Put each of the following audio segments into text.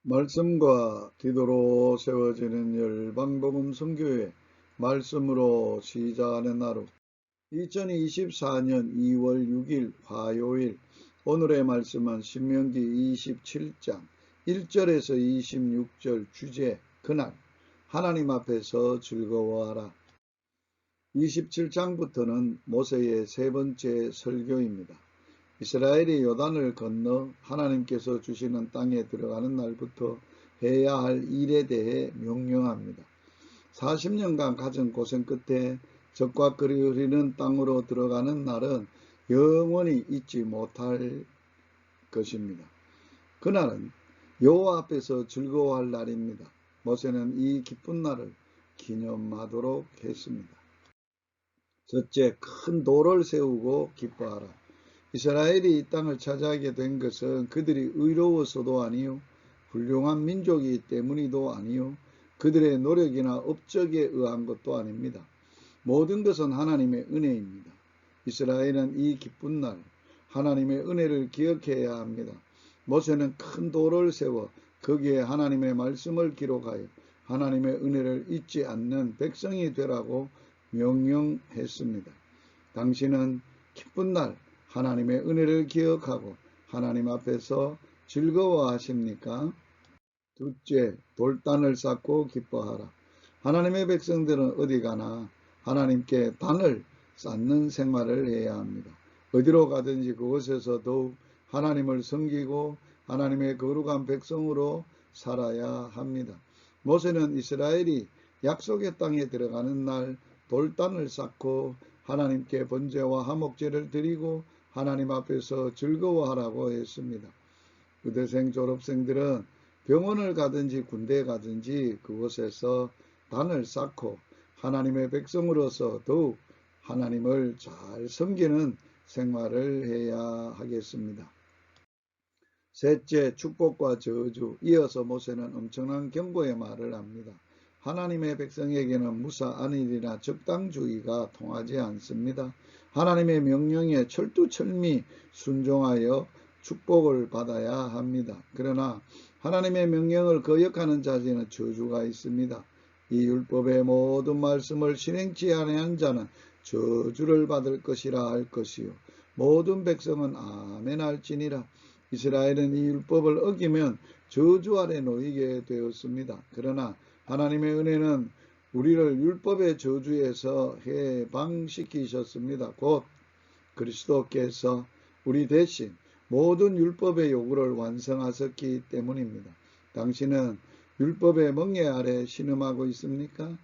말씀과 기도로 세워지는 열방복음 선교회 말씀으로 시작하는 하루 2024년 2월 6일 화요일 오늘의 말씀은 신명기 27장 1절에서 26절 주제 그날 하나님 앞에서 즐거워하라. 27장부터는 모세의 세 번째 설교입니다. 이스라엘이 요단을 건너 하나님께서 주시는 땅에 들어가는 날부터 해야 할 일에 대해 명령합니다. 40년간 가진 고생 끝에 적과 꿀이 흐르는 땅으로 들어가는 날은 영원히 잊지 못할 것입니다. 그날은 여호와 앞에서 즐거워할 날입니다. 모세는 이 기쁜 날을 기념하도록 했습니다. 첫째, 큰 돌을 세우고 기뻐하라. 이스라엘이 이 땅을 차지하게 된 것은 그들이 의로워서도 아니요 훌륭한 민족이기 때문이도 아니요 그들의 노력이나 업적에 의한 것도 아닙니다. 모든 것은 하나님의 은혜입니다. 이스라엘은 이 기쁜 날 하나님의 은혜를 기억해야 합니다. 모세는 큰 돌을 세워 거기에 하나님의 말씀을 기록하여 하나님의 은혜를 잊지 않는 백성이 되라고 명령했습니다. 당신은 기쁜 날 하나님의 은혜를 기억하고 하나님 앞에서 즐거워하십니까? 둘째, 돌단을 쌓고 기뻐하라. 하나님의 백성들은 어디 가나 하나님께 단을 쌓는 생활을 해야 합니다. 어디로 가든지 그곳에서 더욱 하나님을 섬기고 하나님의 거룩한 백성으로 살아야 합니다. 모세는 이스라엘이 약속의 땅에 들어가는 날 돌단을 쌓고 하나님께 번제와 화목제를 드리고 하나님 앞에서 즐거워하라고 했습니다. 의대생 졸업생들은 병원을 가든지 군대에 가든지 그곳에서 단을 쌓고 하나님의 백성으로서 더욱 하나님을 잘 섬기는 생활을 해야 하겠습니다. 셋째, 축복과 저주. 이어서 모세는 엄청난 경고의 말을 합니다. 하나님의 백성에게는 무사 안일이나 적당주의가 통하지 않습니다. 하나님의 명령에 철두철미 순종하여 축복을 받아야 합니다. 그러나 하나님의 명령을 거역하는 자에는 저주가 있습니다. 이 율법의 모든 말씀을 실행치 아니한 자는 저주를 받을 것이라 할 것이요 모든 백성은 아멘 할지니라. 이스라엘은 이 율법을 어기면 저주 아래 놓이게 되었습니다. 그러나 하나님의 은혜는 우리를 율법의 저주에서 해방시키셨습니다. 곧 그리스도께서 우리 대신 모든 율법의 요구를 완성하셨기 때문입니다. 당신은 율법의 멍에 아래 신음하고 있습니까?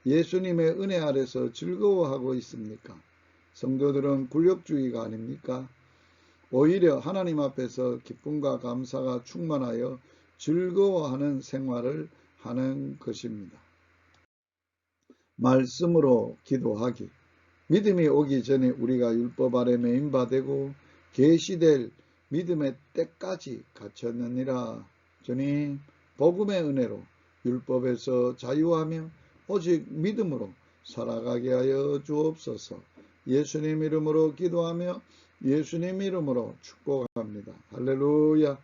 예수님의 은혜 아래서 즐거워하고 있습니까? 성도들은 굴욕주의가 아닙니까? 오히려 하나님 앞에서 기쁨과 감사가 충만하여 즐거워하는 생활을 하는 것입니다. 말씀으로 기도하기. 믿음이 오기 전에 우리가 율법 아래 매인바 되고 계시될 믿음의 때까지 갇혔느니라. 주님, 복음의 은혜로 율법에서 자유하며 오직 믿음으로 살아가게 하여 주옵소서. 예수님 이름으로 기도하며 예수님 이름으로 축복합니다. 할렐루야.